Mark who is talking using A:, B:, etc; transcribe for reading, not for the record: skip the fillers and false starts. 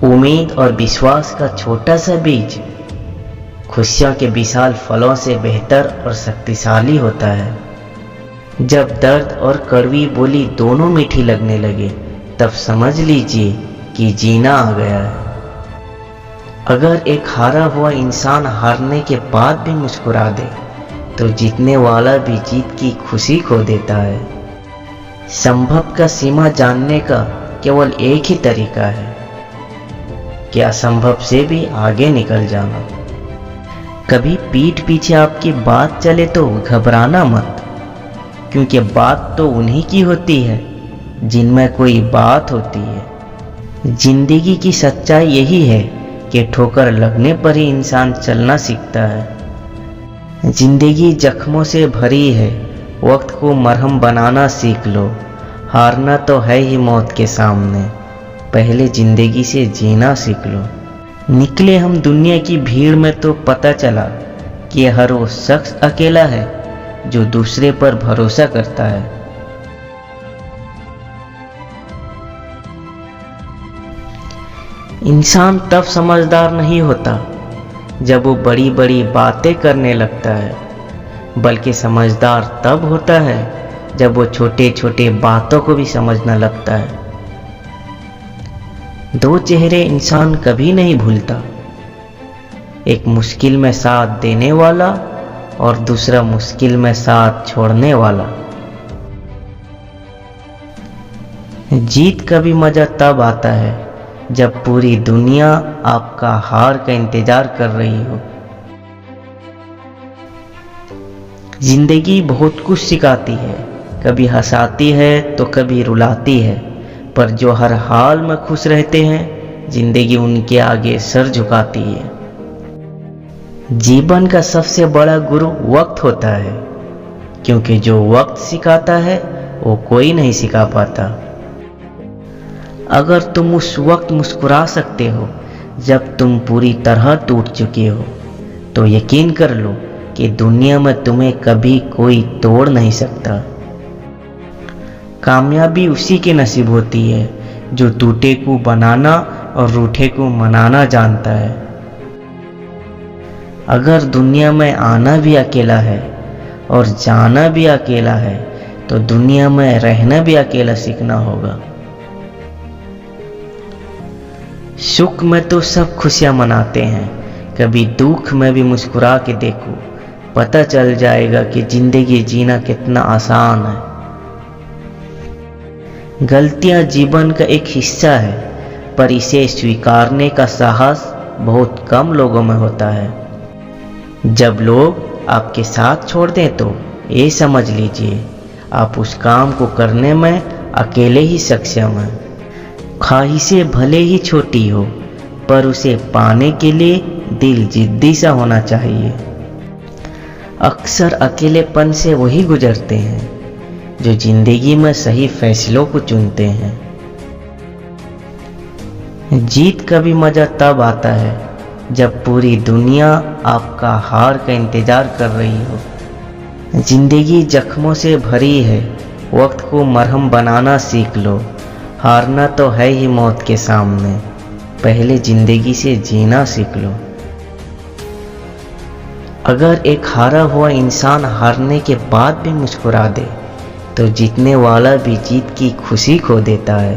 A: उम्मीद और विश्वास का छोटा सा बीज खुशियों के विशाल फलों से बेहतर और शक्तिशाली होता है। जब दर्द और कड़वी बोली दोनों मीठी लगने लगे, तब समझ लीजिए कि जीना आ गया है। अगर एक हारा हुआ इंसान हारने के बाद भी मुस्कुरा दे, तो जीतने वाला भी जीत की खुशी खो देता है। संभव का सीमा जानने का केवल एक ही तरीका है कि असंभव से भी आगे निकल जाना। कभी पीठ पीछे आपकी बात चले तो घबराना मत, क्योंकि बात तो उन्हीं की होती है जिनमें कोई बात होती है। जिंदगी की सच्चाई यही है कि ठोकर लगने पर ही इंसान चलना सीखता है। जिंदगी जख्मों से भरी है, वक्त को मरहम बनाना सीख लो। हारना तो है ही मौत के सामने, पहले जिंदगी से जीना सीख लो। निकले हम दुनिया की भीड़ में तो पता चला कि हर वो शख्स अकेला है जो दूसरे पर भरोसा करता है। इंसान तब समझदार नहीं होता जब वो बड़ी बड़ी बातें करने लगता है, बल्कि समझदार तब होता है जब वो छोटे छोटे बातों को भी समझना लगता है। दो चेहरे इंसान कभी नहीं भूलता, एक मुश्किल में साथ देने वाला और दूसरा मुश्किल में साथ छोड़ने वाला। जीत का भी मजा तब आता है जब पूरी दुनिया आपका हार का इंतजार कर रही हो। जिंदगी बहुत कुछ सिखाती है, कभी हंसाती है तो कभी रुलाती है, पर जो हर हाल में खुश रहते हैं, जिंदगी उनके आगे सर झुकाती है। जीवन का सबसे बड़ा गुरु वक्त होता है, क्योंकि जो वक्त सिखाता है वो कोई नहीं सिखा पाता। अगर तुम उस वक्त मुस्कुरा सकते हो जब तुम पूरी तरह टूट चुके हो, तो यकीन कर लो कि दुनिया में तुम्हें कभी कोई तोड़ नहीं सकता। कामयाबी उसी के नसीब होती है जो टूटे को बनाना और रूठे को मनाना जानता है। अगर दुनिया में आना भी अकेला है और जाना भी अकेला है, तो दुनिया में रहना भी अकेला सीखना होगा। सुख में तो सब खुशियां मनाते हैं, कभी दुख में भी मुस्कुरा के देखो, पता चल जाएगा कि जिंदगी जीना कितना आसान है। गलतियां जीवन का एक हिस्सा है, पर इसे स्वीकारने का साहस बहुत कम लोगों में होता है। जब लोग आपके साथ छोड़ दें, तो ये समझ लीजिए आप उस काम को करने में अकेले ही सक्षम हैं। ख्वाहिशें भले ही छोटी हो, पर उसे पाने के लिए दिल जिद्दी सा होना चाहिए। अक्सर अकेलेपन से वही गुजरते हैं जो जिंदगी में सही फैसलों को चुनते हैं। जीत का भी मजा तब आता है जब पूरी दुनिया आपका हार का इंतजार कर रही हो। जिंदगी जख्मों से भरी है, वक्त को मरहम बनाना सीख लो। हारना तो है ही मौत के सामने, पहले जिंदगी से जीना सीख लो। अगर एक हारा हुआ इंसान हारने के बाद भी मुस्कुरा दे, तो जीतने वाला भी जीत की खुशी खो देता है।